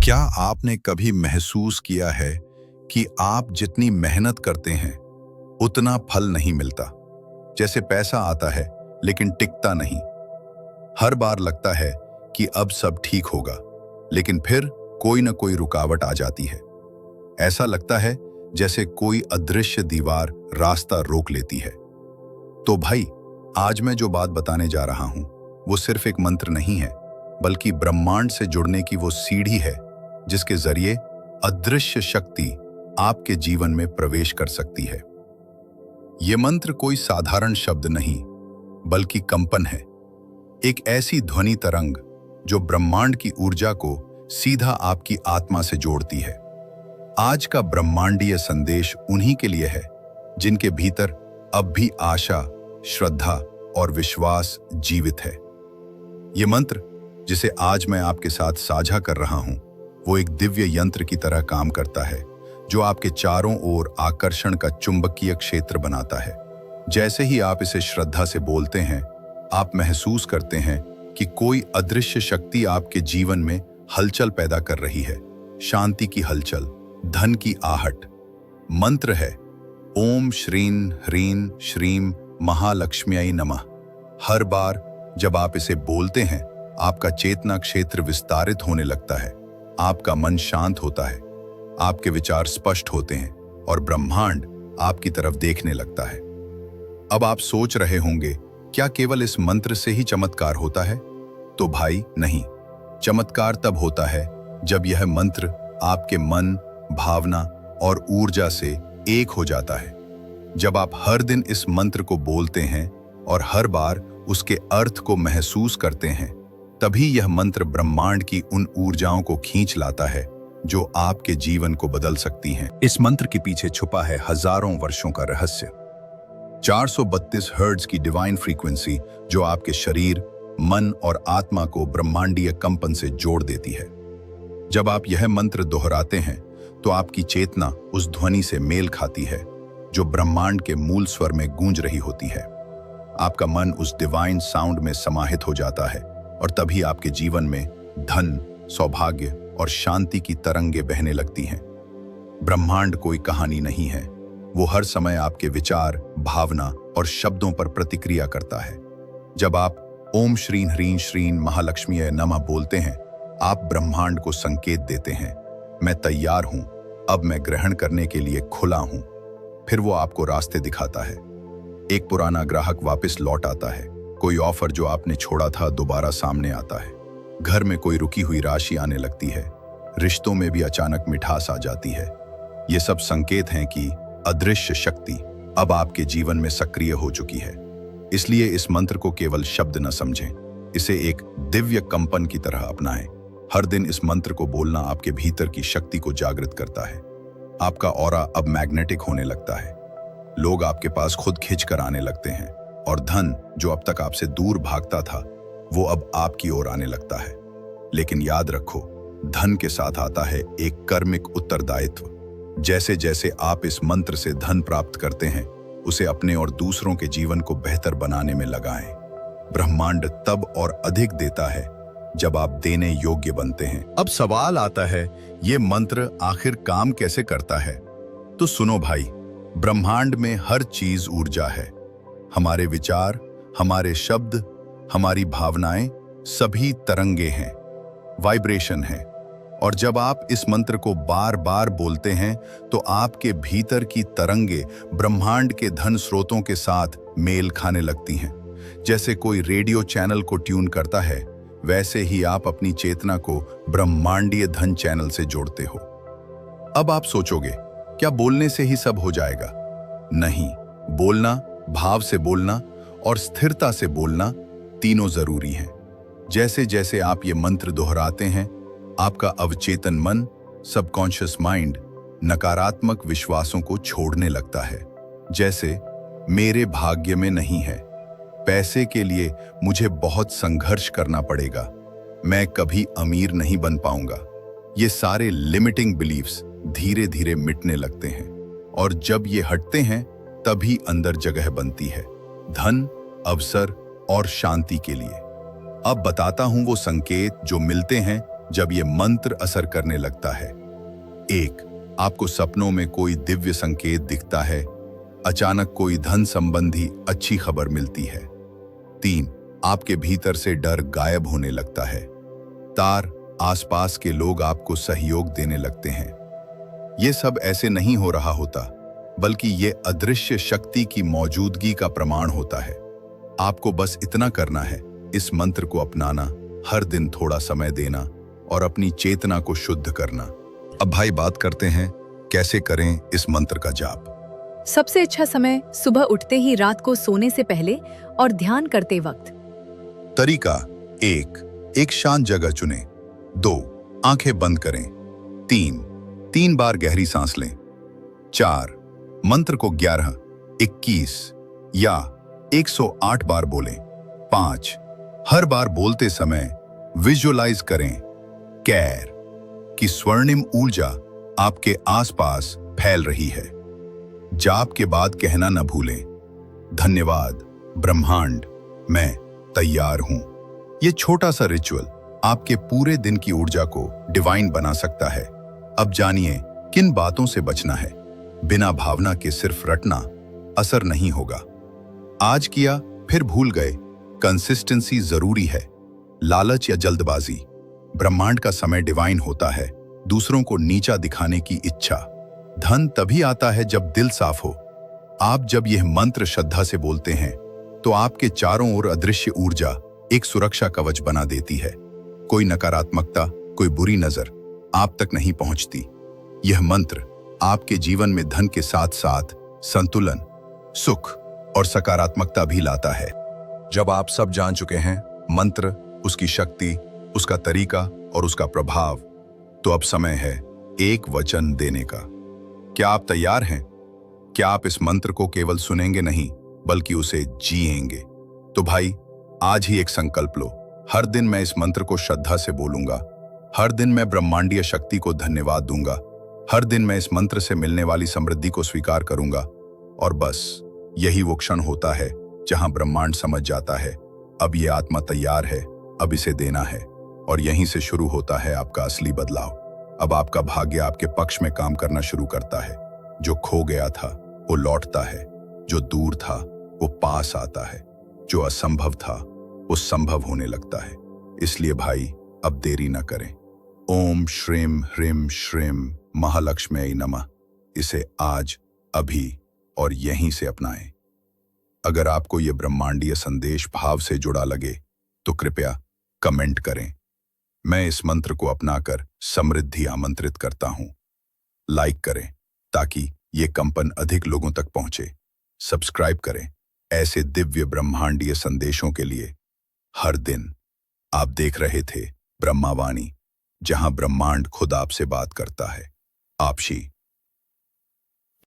क्या आपने कभी महसूस किया है कि आप जितनी मेहनत करते हैं उतना फल नहीं मिलता? जैसे पैसा आता है लेकिन टिकता नहीं। हर बार लगता है कि अब सब ठीक होगा, लेकिन फिर कोई ना कोई रुकावट आ जाती है। ऐसा लगता है जैसे कोई अदृश्य दीवार रास्ता रोक लेती है। तो भाई, आज मैं जो बात बताने जा रहा हूं वो सिर्फ एक मंत्र नहीं है, बल्कि ब्रह्मांड से जुड़ने की वो सीढ़ी है जिसके जरिए अदृश्य शक्ति आपके जीवन में प्रवेश कर सकती है। ये मंत्र कोई साधारण शब्द नहीं, बल्कि कंपन है, एक ऐसी ध्वनि तरंग जो ब्रह्मांड की ऊर्जा को सीधा आपकी आत्मा से जोड़ती है। आज का ब्रह्मांडीय संदेश उन्हीं के लिए है जिनके भीतर अब भी आशा, श्रद्धा और विश्वास जीवित है। ये मंत्र जिसे आज मैं आपके साथ साझा कर रहा हूं, वो एक दिव्य यंत्र की तरह काम करता है जो आपके चारों ओर आकर्षण का चुंबकीय क्षेत्र बनाता है। जैसे ही आप इसे श्रद्धा से बोलते हैं, आप महसूस करते हैं कि कोई अदृश्य शक्ति आपके जीवन में हलचल पैदा कर रही है। शांति की हलचल, धन की आहट। मंत्र है ओम श्रीं ह्रीं श्रीं महालक्ष्म्यै नमः। हर बार जब आप इसे बोलते हैं, आपका चेतना क्षेत्र विस्तारित होने लगता है, आपका मन शांत होता है, आपके विचार स्पष्ट होते हैं और ब्रह्मांड आपकी तरफ देखने लगता है। अब आप सोच रहे होंगे, क्या केवल इस मंत्र से ही चमत्कार होता है? तो भाई नहीं, चमत्कार तब होता है जब यह मंत्र आपके मन, भावना और ऊर्जा से एक हो जाता है। जब आप हर दिन इस मंत्र को बोलते हैं और हर बार उसके अर्थ को महसूस करते हैं, तभी यह मंत्र ब्रह्मांड की उन ऊर्जाओं को खींच लाता है जो आपके जीवन को बदल सकती हैं। इस मंत्र के पीछे छुपा है हजारों वर्षों का रहस्य। 432 हर्ट्ज की डिवाइन फ्रीक्वेंसी जो आपके शरीर, मन और आत्मा को ब्रह्मांडीय कंपन से जोड़ देती है। जब आप यह मंत्र दोहराते हैं तो आपकी चेतना उस ध्वनि से मेल खाती है जो ब्रह्मांड के मूल स्वर में गूंज रही होती है। आपका मन उस डिवाइन साउंड में समाहित हो जाता है और तभी आपके जीवन में धन, सौभाग्य और शांति की तरंगे बहने लगती हैं। ब्रह्मांड कोई कहानी नहीं है, वो हर समय आपके विचार, भावना और शब्दों पर प्रतिक्रिया करता है। जब आप ओम श्रीं ह्रीं श्रीं महालक्ष्म्यै नमः बोलते हैं, आप ब्रह्मांड को संकेत देते हैं, मैं तैयार हूं, अब मैं ग्रहण करने के लिए खुला हूं। फिर वो आपको रास्ते दिखाता है। एक पुराना ग्राहक वापस लौट आता है, कोई ऑफर जो आपने छोड़ा था दोबारा सामने आता है, घर में कोई रुकी हुई राशि आने लगती है, रिश्तों में भी अचानक मिठास आ जाती है। ये सब संकेत हैं कि अदृश्य शक्ति अब आपके जीवन में सक्रिय हो चुकी है। इसलिए इस मंत्र को केवल शब्द न समझें, इसे एक दिव्य कंपन की तरह अपनाएं। हर दिन इस मंत्र को बोलना आपके भीतर की शक्ति को जागृत करता है। आपका ऑरा अब मैग्नेटिक होने लगता है, लोग आपके पास खुद खिंच कर आने लगते हैं और धन जो अब तक आपसे दूर भागता था वो अब आपकी ओर आने लगता है। लेकिन याद रखो, धन के साथ आता है एक कर्मिक उत्तरदायित्व। जैसे जैसे आप इस मंत्र से धन प्राप्त करते हैं, उसे अपने और दूसरों के जीवन को बेहतर बनाने में लगाएं। ब्रह्मांड तब और अधिक देता है जब आप देने योग्य बनते हैं। अब सवाल आता है, ये मंत्र आखिर काम कैसे करता है? तो सुनो भाई, ब्रह्मांड में हर चीज ऊर्जा है। हमारे विचार, हमारे शब्द, हमारी भावनाएं सभी तरंगे हैं, वाइब्रेशन है। और जब आप इस मंत्र को बार बार बोलते हैं तो आपके भीतर की तरंगे ब्रह्मांड के धन स्रोतों के साथ मेल खाने लगती हैं। जैसे कोई रेडियो चैनल को ट्यून करता है, वैसे ही आप अपनी चेतना को ब्रह्मांडीय धन चैनल से जोड़ते हो। अब आप सोचोगे, क्या बोलने से ही सब हो जाएगा? नहीं, बोलना, भाव से बोलना और स्थिरता से बोलना तीनों जरूरी हैं। जैसे जैसे आप ये मंत्र दोहराते हैं, आपका अवचेतन मन, सबकॉन्शियस माइंड, नकारात्मक विश्वासों को छोड़ने लगता है। जैसे मेरे भाग्य में नहीं है, पैसे के लिए मुझे बहुत संघर्ष करना पड़ेगा, मैं कभी अमीर नहीं बन पाऊंगा। ये सारे लिमिटिंग बिलीफ्स धीरे धीरे मिटने लगते हैं और जब ये हटते हैं तभी अंदर जगह बनती है धन, अवसर और शांति के लिए। अब बताता हूं वो संकेत जो मिलते हैं जब ये मंत्र असर करने लगता है। 1. आपको सपनों में कोई दिव्य संकेत दिखता है। अचानक कोई धन संबंधी अच्छी खबर मिलती है। 3. आपके भीतर से डर गायब होने लगता है। तार, आसपास के लोग आपको सहयोग देने लगते हैं। ये सब ऐसे नहीं हो रहा होता, बल्कि ये अदृश्य शक्ति की मौजूदगी का प्रमाण होता है। आपको बस इतना करना है, इस मंत्र को अपनाना, हर दिन थोड़ा समय देना और अपनी चेतना को शुद्ध करना। अब भाई बात करते हैं कैसे करें इस मंत्र का जाप। सबसे अच्छा समय सुबह उठते ही, रात को सोने से पहले और ध्यान करते वक्त। तरीका 1. एक शांत जगह चुनें। 2. आंखें बंद करें। 3 बार गहरी सांस लें। 4. मंत्र को 11, 21 या 108 बार बोलें। 5. हर बार बोलते समय विजुअलाइज करें कैर कि स्वर्णिम ऊर्जा आपके आसपास फैल रही है। जाप के बाद कहना न भूलें, धन्यवाद ब्रह्मांड, मैं तैयार हूं। ये छोटा सा रिचुअल आपके पूरे दिन की ऊर्जा को डिवाइन बना सकता है। अब जानिए किन बातों से बचना है। बिना भावना के सिर्फ रटना असर नहीं होगा। आज किया फिर भूल गए, कंसिस्टेंसी जरूरी है। लालच या जल्दबाजी, ब्रह्मांड का समय डिवाइन होता है। दूसरों को नीचा दिखाने की इच्छा। धन तभी आता है जब दिल साफ हो। आप जब यह मंत्र श्रद्धा से बोलते हैं तो आपके चारों ओर अदृश्य ऊर्जा एक सुरक्षा कवच बना देती है। कोई नकारात्मकता, कोई बुरी नजर आप तक नहीं पहुंचती। यह मंत्र आपके जीवन में धन के साथ साथ संतुलन, सुख और सकारात्मकता भी लाता है। जब आप सब जान चुके हैं मंत्र, उसकी शक्ति, उसका तरीका और उसका प्रभाव, तो अब समय है एक वचन देने का। क्या आप तैयार हैं? क्या आप इस मंत्र को केवल सुनेंगे नहीं, बल्कि उसे जिएंगे? तो भाई आज ही एक संकल्प लो। हर दिन मैं इस मंत्र को श्रद्धा से बोलूंगा। हर दिन मैं ब्रह्मांडीय शक्ति को धन्यवाद दूंगा। हर दिन मैं इस मंत्र से मिलने वाली समृद्धि को स्वीकार करूंगा। और बस यही वो क्षण होता है जहां ब्रह्मांड समझ जाता है अब ये आत्मा तैयार है, अब इसे देना है। और यहीं से शुरू होता है आपका असली बदलाव। अब आपका भाग्य आपके पक्ष में काम करना शुरू करता है। जो खो गया था वो लौटता है, जो दूर था वो पास आता है, जो असंभव था वो संभव होने लगता है। इसलिए भाई अब देरी न करें। ओम श्रीम ह्रीम श्रीम महालक्ष्मी नमः, इसे आज, अभी और यहीं से अपनाएं। अगर आपको यह ब्रह्मांडीय संदेश भाव से जुड़ा लगे तो कृपया कमेंट करें। मैं इस मंत्र को अपनाकर समृद्धि आमंत्रित करता हूं। लाइक करें ताकि ये कंपन अधिक लोगों तक पहुंचे। सब्सक्राइब करें ऐसे दिव्य ब्रह्मांडीय संदेशों के लिए। हर दिन आप देख रहे थे ब्रह्मावाणी, जहां ब्रह्मांड खुद आपसे बात करता है। आपशी।